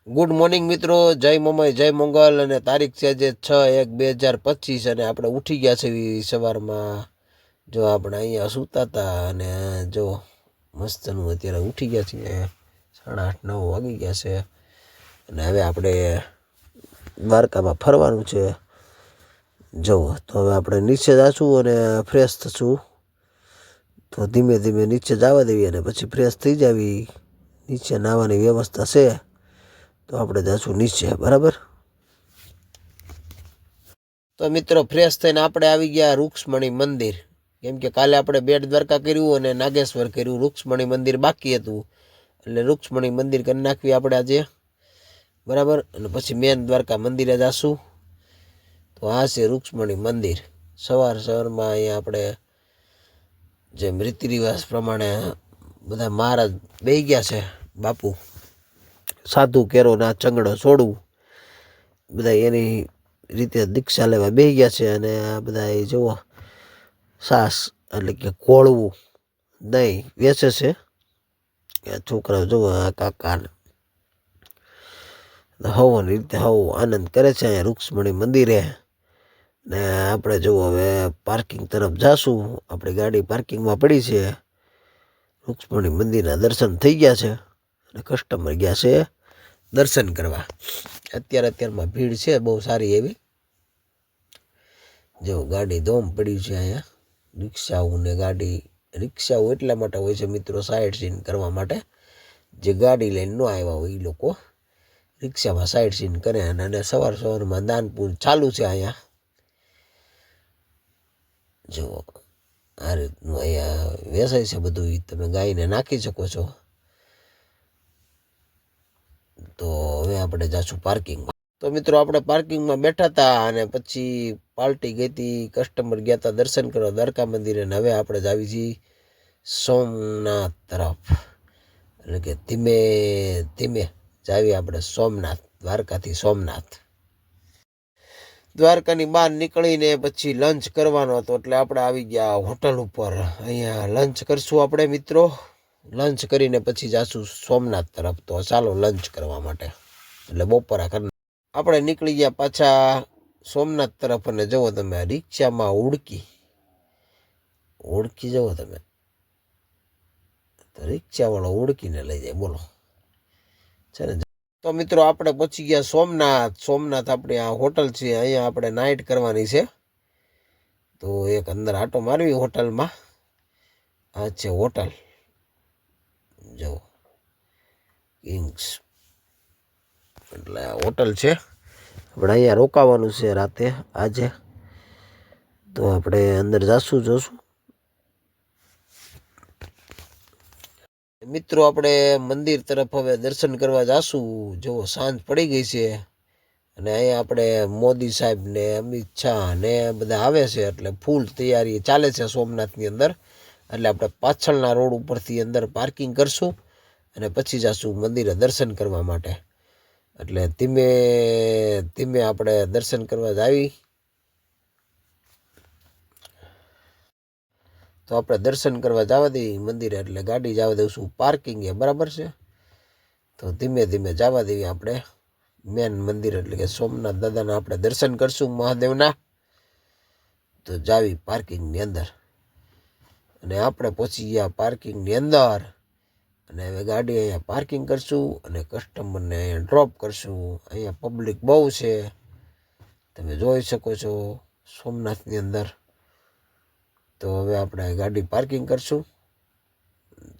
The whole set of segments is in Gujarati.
ગુડ મોર્નિંગ મિત્રો, જય મમય જય મંગલ. અને તારીખ છે જે 6/1/2025 અને આપણે ઉઠી ગયા છે સવારમાં. જો આપણે અહીંયા સૂતા હતા અને જો મસ્તનું અત્યારે ઉઠી ગયા છીએ. 8:30-9 વાગી ગયા છે અને હવે આપણે દ્વારકામાં ફરવાનું છે. જો તો હવે આપણે નીચે જાશું અને ફ્રેશ થશું. તો ધીમે ધીમે નીચે જવા દેવી અને પછી ફ્રેશ થઈ જાવી. નીચે નાહવાની વ્યવસ્થા છે તો આપણે જાશું નીચે, બરાબર. તો મિત્રો ફ્રેશ થઈને આપણે આવી ગયા રૂક્ષ્મણી મંદિર. કેમ કે કાલે આપણે બેટ દ્વારકા કર્યું અને નાગેશ્વર કર્યું, રૂક્ષ્મણી મંદિર બાકી હતું. એટલે રૂક્ષ્મણી મંદિર કરી નાખવી આપણે આજે, બરાબર. અને પછી મેન દ્વારકા મંદિરે જાશું. તો આ છે રૂક્ષ્મણી મંદિર. સવારમાં અહીંયા આપણે જેમ રીતિ રિવાજ પ્રમાણે બધા મહારાજ બેસી ગયા છે. બાપુ સાધુ કેરો ના ચંગડો છોડવું, બધા એની રીતે દીક્ષા લેવા બેસી ગયા છે. અને આ બધા એ જુઓ સાસ એટલે કે કોળવું દહીં વેચે છે. છોકરાઓ જુઓ આ કાકા હવની રીતે હવ આનંદ કરે છે અહીંયા રૂક્ષ્મણી મંદિરે. ને આપણે જુઓ હવે પાર્કિંગ તરફ જાશું. આપણી ગાડી પાર્કિંગમાં પડી છે. રૂક્ષ્મણી મંદિરના દર્શન થઈ ગયા છે અને કસ્ટમર ગયા છે દર્શન કરવા. અત્યારમાં ભીડ છે બહુ સારી એવી. જો ગાડી ધોમ પડી છે અહીંયા. રિક્ષાઓ ને ગાડી, રિક્ષાઓ એટલા માટે હોય છે મિત્રો, સાઈડ સીન કરવા માટે. જે ગાડી લઈને ન આવ્યા હોય એ લોકો રિક્ષામાં સાઈડ સીન કરે. અને સવારમાં દાનપુર ચાલુ છે અહીંયા. જો આ રીતનું અહીંયા વેચાય છે બધું, તમે ગાયને નાખી શકો છો. તો હવે આપણે જાશું પાર્કિંગમાં. તો મિત્રો આપણે પાર્કિંગમાં બેઠા હતા અને પછી પાર્ટી ગઈ હતી, કસ્ટમર ગયા હતા દર્શન કરવા દ્વારકા મંદિરે. અને હવે આપણે જ આવી છીએ સોમનાથ તરફ. એટલે કે ધીમે ધીમે જાવી આપણે સોમનાથ, દ્વારકાથી સોમનાથ. દ્વારકાની બહાર નીકળીને પછી લંચ કરવાનો હતો એટલે આપણે આવી ગયા હોટલ ઉપર. અહીંયા લંચ કરશું આપણે મિત્રો. લંચ કરીને પછી જાશું સોમનાથ તરફ. તો ચાલો લંચ કરવા માટે, એટલે બપોરા કરી આપણે નીકળી ગયા પાછા સોમનાથ તરફ. અને જુઓ તમે રિક્ષામાં ઓળખી જુઓ તમે, તો રિક્ષાવાળો ઓળખીને લઈ જાય, બોલો છે ને. તો મિત્રો આપણે પહોંચી ગયા સોમનાથ. સોમનાથ આપણી આ હોટલ છે, અહીંયા આપણે નાઇટ કરવાની છે. તો એક અંદર આટો મારવી હોટલમાં. આ છે હોટલ, જો કિંગ્સ એટલે આ હોટલ છે. આપણે અહીંયા રોકાવાનું છે રાતે આજે. તો આપણે અંદર જાશું, જોશું. મિત્રો આપણે મંદિર તરફ હવે દર્શન કરવા જાશું. જો સાંજ પડી ગઈ છે અને અહીંયા આપણે મોદી સાહેબ ને અમિત શાહ ને બધા આવે છે, એટલે ફૂલ તૈયારી ચાલે છે સોમનાથની અંદર. એટલે આપણે પાછળના રોડ ઉપરથી અંદર પાર્કિંગ કરશું અને પછી જાશું મંદિરે દર્શન કરવા માટે. એટલે ધીમે ધીમે આપણે દર્શન કરવા જાવી. તો આપણે દર્શન કરવા જવા દઈએ મંદિરે, એટલે ગાડી જવા દઈશું પાર્કિંગ એ, બરાબર છે. તો ધીમે ધીમે જવા દઈએ આપણે મેન મંદિર, એટલે કે સોમનાથ દાદાના આપણે દર્શન કરશું મહાદેવના. તો જાવી પાર્કિંગની અંદર અને આપણે પહોંચી ગયા પાર્કિંગની અંદર. અને હવે ગાડી અહીંયા પાર્કિંગ કરશું અને કસ્ટમરને અહીંયા ડ્રોપ કરશું. અહીંયા પબ્લિક બહુ છે, તમે જોઈ શકો છો સોમનાથની અંદર. તો હવે આપણે ગાડી પાર્કિંગ કરશું.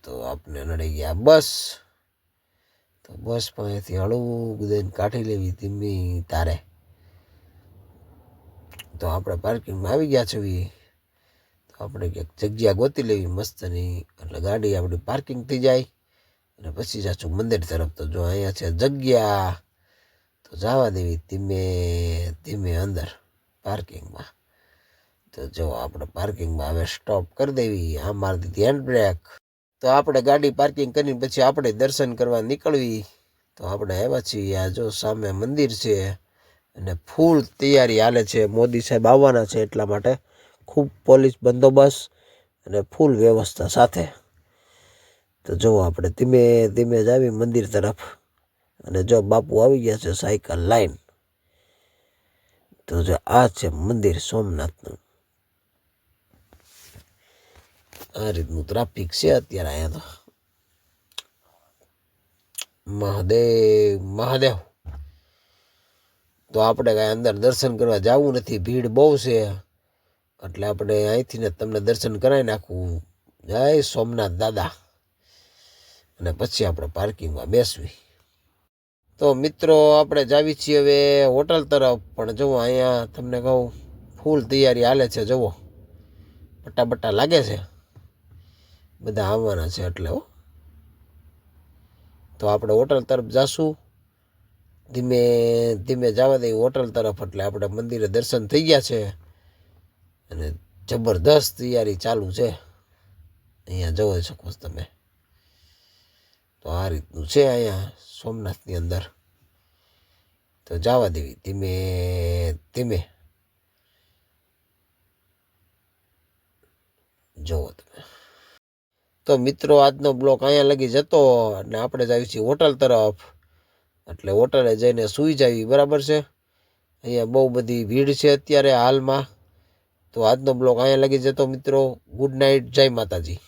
તો આપણે નડી ગયા બસ. તો બસ પાસેથી હળવું દઈને કાઢી લેવી ધીમી તારે. તો આપણે પાર્કિંગમાં આવી ગયા છીએ. તો આપણે ક્યાંક જગ્યા ગોતી લેવી મસ્તની, એટલે ગાડી આપણી પાર્કિંગ થઈ જાય અને પછી જાશું મંદિર તરફ. તો જો અહીંયા છે જગ્યા, તો જવા દેવી ધીમે ધીમે અંદર પાર્કિંગમાં. તો જો આપણે પાર્કિંગમાં હવે સ્ટોપ કરી દેવી, આમ મારી દીધી હેન્ડ બ્રેક. તો આપણે ગાડી પાર્કિંગ કરીને પછી આપણે દર્શન કરવા નીકળવી. તો આપણે આવ્યા છીએ, આ જો સામે મંદિર છે અને ફૂલ તૈયારી હાલે છે. મોદી સાહેબ આવવાના છે એટલા માટે ખૂબ પોલીસ બંદોબસ્ત અને ફૂલ વ્યવસ્થા સાથે. તો જુઓ આપણે ધીમે ધીમે જ આવી મંદિર તરફ. અને જો બાપુ આવી ગયા છે સાયકલ લાઈન. તો જો આ છે મંદિર સોમનાથનું. આ રીતનું ટ્રાફિક છે અત્યારે અહીંયા તો. મહાદેવ મહાદેવ. તો આપણે કાંઈ અંદર દર્શન કરવા જવું નથી, ભીડ બહુ છે, એટલે આપણે અહીંથી ને તમને દર્શન કરાવી નાખવું. જય સોમનાથ દાદા. અને પછી આપણે પાર્કિંગમાં બેસવી. તો મિત્રો આપણે જાવી છીએ હવે હોટલ તરફ. પણ જુઓ અહીંયા તમને કહું ફૂલ તૈયારી હાલે છે. જુઓ પટ્ટા લાગે છે, બધા આવવાના છે એટલે હો. તો આપણે હોટલ તરફ જાશું. ધીમે ધીમે જવા દઈએ હોટલ તરફ. એટલે આપણે મંદિરે દર્શન થઈ ગયા છે અને જબરદસ્ત તૈયારી ચાલુ છે. અહીંયા જોઈ શકો છો તમે. તો આ રીતનું છે અહીંયા સોમનાથની અંદર. તો જવા દેવી ધીમે ધીમે. જુઓ તમે. તો મિત્રો આજનો બ્લોક અહીંયા લગી જતો અને આપણે જાવી છીએ હોટલ તરફ. એટલે હોટલે જઈને સૂઈ જાવી. બરાબર છે. અહીંયા બહુ બધી ભીડ છે અત્યારે હાલમાં. તો આજનો બ્લોક અહીંયા લગી જતો મિત્રો. Good night. જય માતાજી.